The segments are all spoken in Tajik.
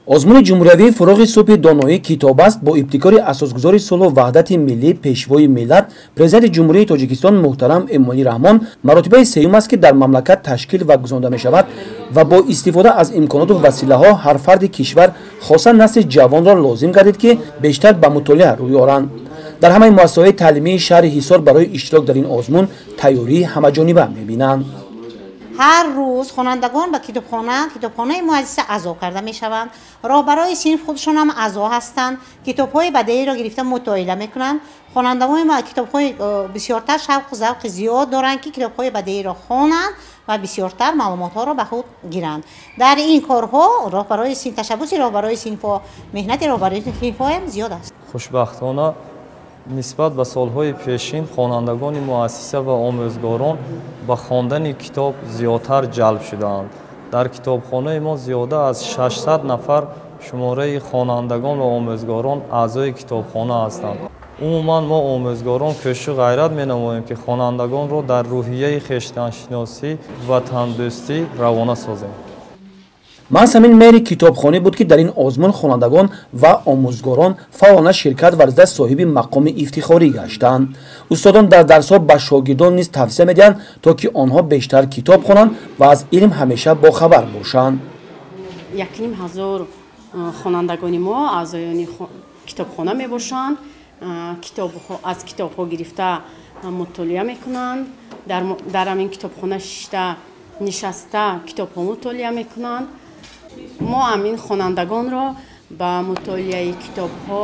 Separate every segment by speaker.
Speaker 1: озмуни ҷумҳуриявии фуруғи субҳи доноӣ китоб аст бо ибтикори асосгузори сулҳу ваҳдати миллӣ пешвои миллат президенти ҷумҳурии тоҷикистон муҳтарам эмомалӣ раҳмон маротибаи сеюм аст ки дар мамлакат ташкил ва гузаронида мешавад ва бо истифода аз имконоту василаҳо ҳар фарди кишвар хосан насли ҷавонро лозим гардид ки бештар ба мутолиа рӯй оранд. дар ҳамаи муассисаҳои таълимии шаҳри ҳисор барои иштирок дар ин озмун тайёрии ҳамаҷониба мебинанд.
Speaker 2: ҳар рӯз хонандагон ба китобхонаи муассиса аъзо карда мешаванд. роҳбарои синф худшон ҳам аъзо ҳастанд. китобҳои бадеиро гирифта мутоила мекунанд. хонандагони китобҳои бисёртар шавқу завқи зиёд доранд ки китобҳои бадеиро хонанд ва бисёртар маълумотҳоро ба худ гиранд. дар ин корҳо роҳбарои синф ташаббуси роҳбарои синфҳо меҳнати роҳбарои синфҳо ҳам зиёд аст.
Speaker 3: хушбахтона нисбат ба солҳои пешин хонандагони муассиса ва омӯзгорон ба хондани китоб зиёдтар ҷалб шудаанд. дар китобхонаи мо зиёда аз 600 нафар шумораи хонандагон ва омӯзгорон аъзои китобхона ҳастанд. умуман мо омӯзгорон кӯшишу ғайрат менамоем ки хонандагонро дар рӯҳияи хештаншиносӣ ва тандурустӣ равона созем.
Speaker 1: маҳз ҳамин мери китобхонӣ буд ки дар ин озмун хонандагон ва омӯзгорон фаъолона ширкат варзида соҳиби мақоми ифтихорӣ гаштанд. устодон дар дарсҳо ба шогирдон низ тавсия медиҳанд то ки онҳо бештар китоб хонанд ва аз илм ҳамеша бохабар бошанд.
Speaker 4: 1500 хонандагони мо аъзоёни китобхона мебошанд. аз китобҳо гирифта мутолиа мекунанд. дар ҳамин китобхона шишта нишаста китобҳо мутолиа мекунанд. мо ҳамин хонандагонро ба мутолиаи китобҳо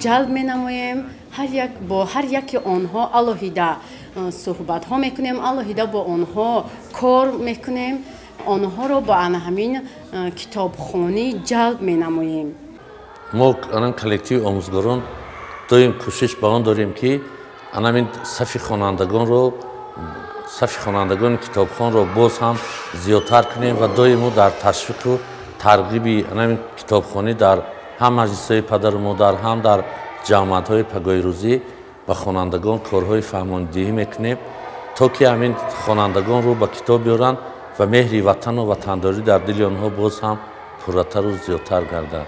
Speaker 4: ҷалб менамоем. бо ҳар яки онҳо алоҳида суҳбатҳо мекунем, алоҳида бо онҳо кор мекунем, онҳоро ба ҳамин китобхонӣ ҷалб менамоем.
Speaker 5: мо анан коллективи омӯзгорон доим кӯшиш ба он дорем ки анамин сафи хонандагони китобхонро боз ҳам зиёдтар кунем ва доимо дар ташвиқу тарғиби анамин китобхонӣ дар ҳам маҷлисҳои падару модар ҳам дар ҷамъиятҳои пагоҳирӯзӣ ба хонандагон корҳои фаҳмондиҳӣ мекунем то ки ҳамин хонандагонро ба китоб биёранд ва меҳри ватану ватандорӣ дар дили онҳо боз ҳам пурратару зиёдтар гардад.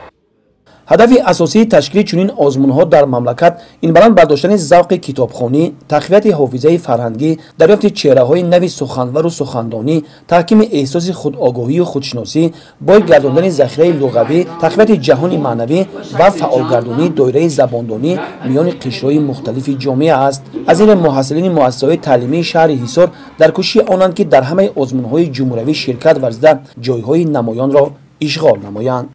Speaker 1: ҳадафи асосии ташкили чунин озмунҳо дар мамлакат инбаланд бардоштани завқи китобхонӣ, тақвияти ҳофизаи фарҳангӣ, дарёфти чеҳраҳои нави суханвару сухандонӣ, таҳкими эҳсоси худогоҳию худшиносӣ, бой гардондани захираи луғавӣ, тақвияти ҷаҳони маънавӣ ва фаъолгардонии доираи забондонӣ миёни қишрҳои мухталифи ҷомеа аст. аз ин муҳассилини муассисаҳои таълимии шаҳри ҳисор дар кӯшиши онанд ки дар ҳамаи озмунҳои ҷумҳуриявӣ ширкат варзида ҷойҳои намоёнро ишғол намоянд.